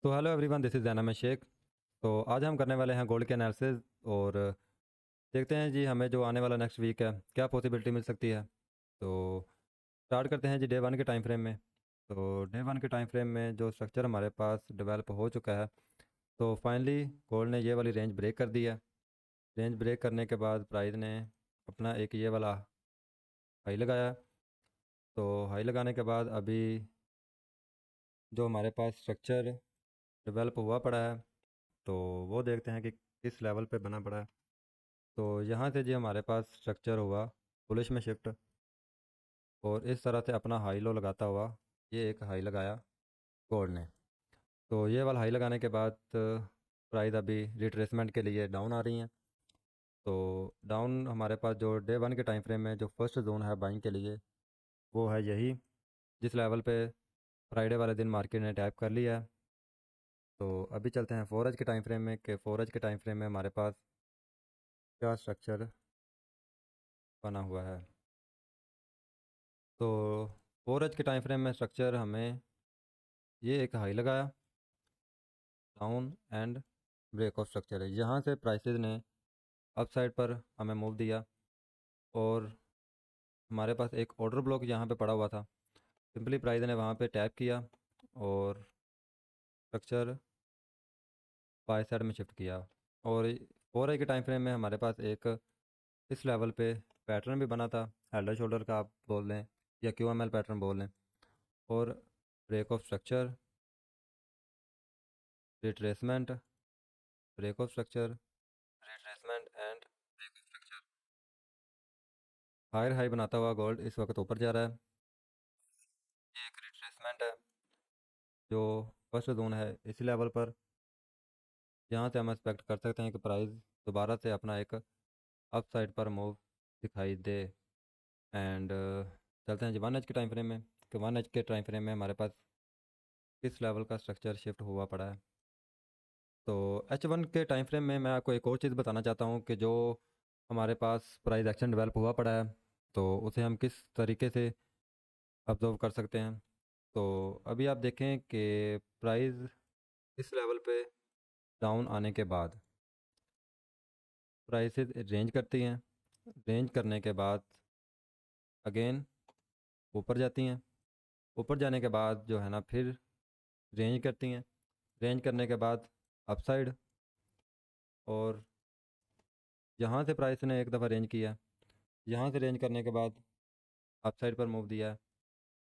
तो hello everyone, this is Jainam Shaikh. तो आज हम करने वाले हैं गोल्ड के एनालिसिस और देखते हैं जी हमें जो आने वाला नेक्स्ट वीक है क्या पॉसिबिलिटी मिल सकती है। तो स्टार्ट करते हैं जी डे वन के टाइम फ्रेम में। तो डे वन के टाइम फ्रेम में जो स्ट्रक्चर हमारे पास डेवलप हो चुका है, तो फाइनली गोल्ड ने ये वाली रेंज ब्रेक कर दी है। रेंज ब्रेक करने के बाद प्राइस ने अपना एक ये वाला हाई लगाया। तो हाई लगाने के बाद अभी जो हमारे पास स्ट्रक्चर डेवलप हुआ पड़ा है, तो वो देखते हैं कि किस लेवल पे बना पड़ा है। तो यहाँ से जी हमारे पास स्ट्रक्चर हुआ बुलिश में शिफ्ट, और इस तरह से अपना हाई लो लगाता हुआ ये एक हाई लगाया गोल्ड ने। तो ये वाला हाई लगाने के बाद प्राइस अभी रिट्रेसमेंट के लिए डाउन आ रही हैं। तो डाउन हमारे पास जो डे वन के टाइम फ्रेम में जो फर्स्ट जोन है बाइंग के लिए, वो है यही, जिस लेवल पे फ्राइडे वाले दिन मार्केट ने टैप कर लिया है। तो अभी चलते हैं फोर एज के टाइम फ्रेम में कि फोर एज के टाइम फ्रेम में हमारे पास क्या स्ट्रक्चर बना हुआ है। तो फोर एज के टाइम फ्रेम में स्ट्रक्चर हमें ये एक हाई लगाया, down and break of structure है। यहाँ से प्राइसेस ने अप साइड पर हमें मूव दिया, और हमारे पास एक ऑर्डर ब्लॉक यहाँ पे पड़ा हुआ था। सिंपली प्राइस ने वहाँ पे टैप किया और स्ट्रक्चर बाय साइड में शिफ्ट किया। और फोर आई के टाइम फ्रेम में हमारे पास एक इस लेवल पे पैटर्न भी बना था, हेल्डर शोल्डर का आप बोल लें या क्यू एम एल पैटर्न बोल लें। और break of structure, retracement, break of structure, retracement and higher high बनाता हुआ गोल्ड इस वक्त ऊपर जा रहा है। ये एक रिट्रेसमेंट है जो फर्स्ट जोन है इसी लेवल पर। यहाँ से हम एक्सपेक्ट कर सकते हैं कि प्राइस दोबारा से अपना एक अप साइड पर मूव दिखाई दे। एंड चलते हैं जी वन एच के टाइम फ्रेम में कि वन एच के टाइम फ्रेम में हमारे पास किस लेवल का स्ट्रक्चर शिफ्ट हुआ पड़ा है। तो एच वन के टाइम फ्रेम में मैं आपको एक और चीज़ बताना चाहता हूँ कि जो हमारे पास प्राइस एक्शन डेवलप हुआ पड़ा है, तो उसे हम किस तरीके से ऑब्जर्व कर सकते हैं। तो अभी आप देखें कि प्राइस इस लेवल पे डाउन आने के बाद प्राइसेस रेंज करती हैं। रेंज करने के बाद अगेन ऊपर जाती हैं। ऊपर जाने के बाद जो है ना फिर रेंज करती हैं। रेंज करने के बाद अपसाइड, और यहाँ से प्राइस ने एक दफ़ा रेंज किया। यहाँ से रेंज करने के बाद अपसाइड पर मूव दिया है,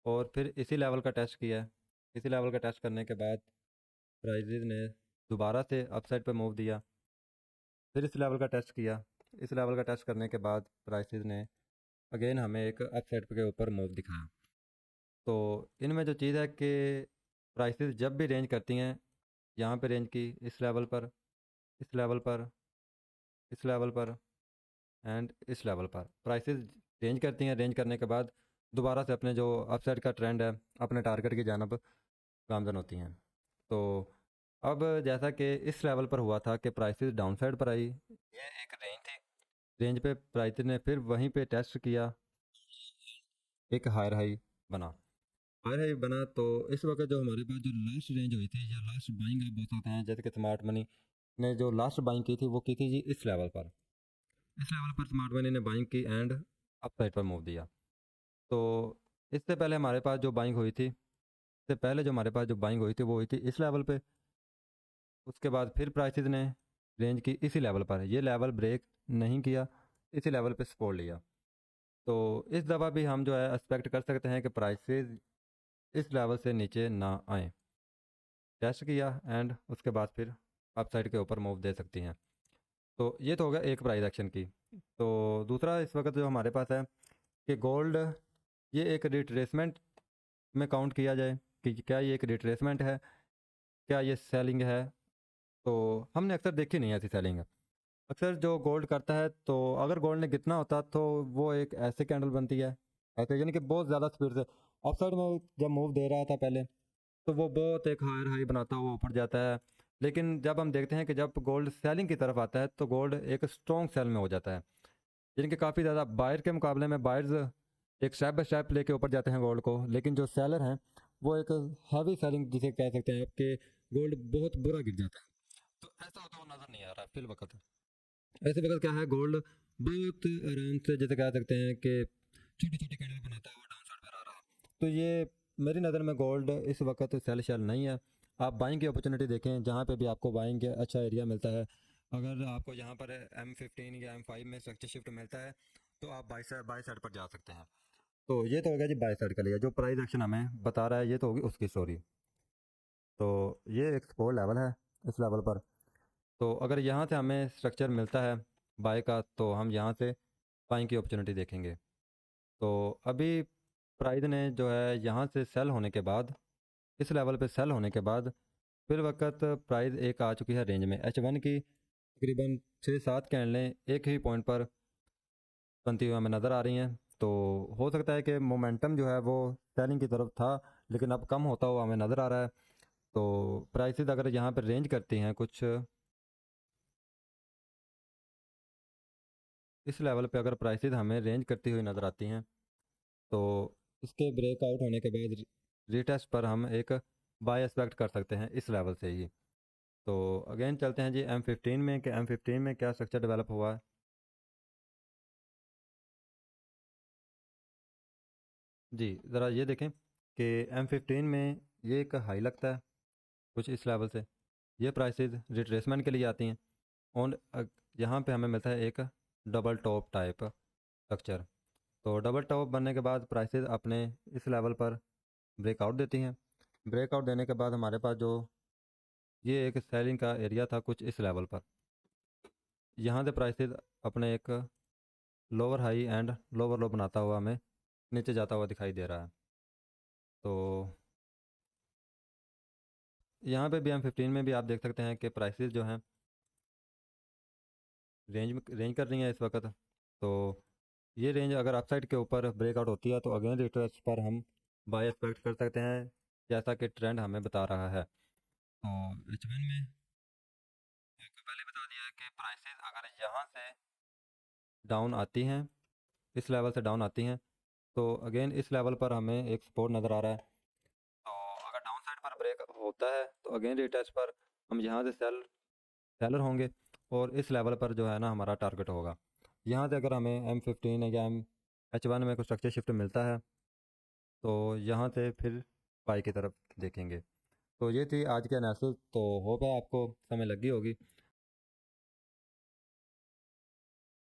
और फिर इसी लेवल का टेस्ट किया है। इसी लेवल का टेस्ट करने के बाद प्राइजेज ने दोबारा से अपसाइड पर मूव दिया। फिर इस लेवल का टेस्ट किया। इस लेवल का टेस्ट करने के बाद प्राइसेस ने अगेन हमें एक अपसाइड के ऊपर मूव दिखाया। तो इनमें जो चीज़ है कि प्राइसेस जब भी रेंज करती हैं, यहाँ पे रेंज की इस लेवल पर, इस लेवल पर, इस लेवल पर एंड इस लेवल पर प्राइसेस रेंज करती हैं। रेंज करने के बाद दोबारा से अपने जो अपसाइड का ट्रेंड है अपने टारगेट की जानब गामजन होती हैं। तो अब जैसा कि इस लेवल पर हुआ था कि प्राइसेस डाउन साइड पर आई, ये एक रेंज थी। रेंज पे प्राइस ने फिर वहीं पे टेस्ट किया, एक हायर हाई बना। हायर हाई बना तो इस वक्त जो हमारे पास जो लास्ट रेंज हुई थी या लास्ट बाइंग आप बोल सकते हैं, जैसे कि स्मार्ट मनी ने जो लास्ट बाइंग की थी वो की थी जी इस लेवल पर। इस लेवल पर स्मार्ट मनी ने बाइंग की एंड अप साइड पर मूव दिया। तो इससे पहले हमारे पास जो बाइंग हुई थी, इससे पहले जो हमारे पास जो बाइंग हुई थी वो हुई थी इस लेवल पे। उसके बाद फिर प्राइसेस ने रेंज की इसी लेवल पर, ये लेवल ब्रेक नहीं किया, इसी लेवल पे सपोर्ट लिया। तो इस दफ़ा भी हम जो है एक्सपेक्ट कर सकते हैं कि प्राइसेस इस लेवल से नीचे ना आए। टेस्ट किया एंड उसके बाद फिर अपसाइड के ऊपर मूव दे सकती हैं। तो ये तो हो गया एक प्राइस एक्शन की। तो दूसरा इस वक्त जो हमारे पास है कि गोल्ड, ये एक रिट्रेसमेंट में काउंट किया जाए कि क्या ये एक रिट्रेसमेंट है, क्या ये सेलिंग है। तो हमने अक्सर देखी नहीं ऐसी सेलिंग। अक्सर जो गोल्ड करता है, तो अगर गोल्ड ने गिरना होता तो वो एक ऐसे कैंडल बनती है, ऐसे यानी कि बहुत ज़्यादा स्पीड से अपसाइड में जब मूव दे रहा था पहले, तो वो बहुत एक हायर हाई बनाता हुआ ऊपर जाता है। लेकिन जब हम देखते हैं कि जब गोल्ड सेलिंग की तरफ आता है तो गोल्ड एक स्ट्रॉन्ग सेल में हो जाता है, यानी कि काफ़ी ज़्यादा बायर के मुकाबले में बायर्स एक स्टेप बाय स्टेप लेके ऊपर जाते हैं गोल्ड को, लेकिन जो सेलर हैं वो एक हैवी सेलिंग जिसे कह सकते हैं आपके गोल्ड बहुत बुरा गिर जाता है। तो ऐसा होता हुआ नज़र नहीं आ रहा फिल वक्त। ऐसे वक्त क्या है, गोल्ड बहुत आराम से, जैसे कह सकते हैं कि छोटी छोटी कैंडल बनाता हुआ डाउन साइड पर आ रहा है। तो ये मेरी नज़र में गोल्ड इस वक्त सेल शेल नहीं है। आप बाइंग की अपॉर्चुनिटी देखें, जहाँ पे भी आपको बाइंग के अच्छा एरिया मिलता है। अगर आपको यहाँ पर M15 या M5 में स्ट्रक्चर शिफ्ट मिलता है तो आप बाई साइड पर जा सकते हैं। तो ये तो हो गया जी बाई साइड का लिया, जो प्राइस एक्शन हमें बता रहा है ये तो होगी उसकी स्टोरी। तो ये एक सपोर्ट लेवल है इस लेवल पर। तो अगर यहाँ से हमें स्ट्रक्चर मिलता है बाय का तो हम यहाँ से बाइंग की अपॉर्चुनिटी देखेंगे। तो अभी प्राइस ने जो है यहाँ से सेल होने के बाद, इस लेवल पे सेल होने के बाद फिर वक्त प्राइस एक आ चुकी है रेंज में H1 की। तकरीबन 6-7 कैंडलें एक ही पॉइंट पर बनती हुई हमें नज़र आ रही हैं। तो हो सकता है कि मोमेंटम जो है वो सेलिंग की तरफ था, लेकिन अब कम होता हुआ हमें नज़र आ रहा है। तो प्राइसेस अगर यहाँ पर रेंज करती हैं कुछ इस लेवल पे, अगर प्राइसेस हमें रेंज करती हुई नज़र आती हैं तो इसके ब्रेकआउट होने के बाद रीटेस्ट पर हम एक बाय एक्सपेक्ट कर सकते हैं इस लेवल से ही। तो अगेन चलते हैं जी M15 में कि M15 में क्या स्ट्रक्चर डेवलप हुआ है। जी ज़रा ये देखें कि M15 में ये एक हाई लगता है कुछ इस लेवल से। ये प्राइसेस रिट्रेसमेंट के लिए आती हैं और यहाँ पे हमें मिलता है एक डबल टॉप टाइप स्ट्रक्चर। तो डबल टॉप बनने के बाद प्राइसेस अपने इस लेवल पर ब्रेकआउट देती हैं। ब्रेकआउट देने के बाद हमारे पास जो ये एक सेलिंग का एरिया था कुछ इस लेवल पर, यहाँ से प्राइसेस अपने एक लोअर हाई एंड लोअर लो बनाता हुआ हमें नीचे जाता हुआ दिखाई दे रहा है। तो यहाँ पे भी M15 में भी आप देख सकते हैं कि प्राइसेस जो हैं रेंज कर रही हैं इस वक्त। तो ये रेंज अगर अपसाइड के ऊपर ब्रेकआउट होती है तो अगेन रिट्रेस पर हम बाय एक्सपेक्ट कर सकते हैं, जैसा कि ट्रेंड हमें बता रहा है। तो H1 में आपको पहले बता दिया है कि प्राइसेस अगर यहाँ से डाउन आती हैं, इस लेवल से डाउन आती हैं, तो अगेन इस लेवल पर हमें एक सपोर्ट नज़र आ रहा है। तो अगर डाउन साइड पर ब्रेक होता है तो अगेन रिटेस्ट पर हम यहाँ से सेलर होंगे और इस लेवल पर जो है ना हमारा टारगेट होगा। यहाँ से अगर हमें M15 या H1 में कुछ स्ट्रक्चर शिफ्ट मिलता है तो यहाँ से फिर बाई की तरफ देखेंगे। तो ये थी आज की एनालिसिस। तो होप है आपको समझ लगी होगी।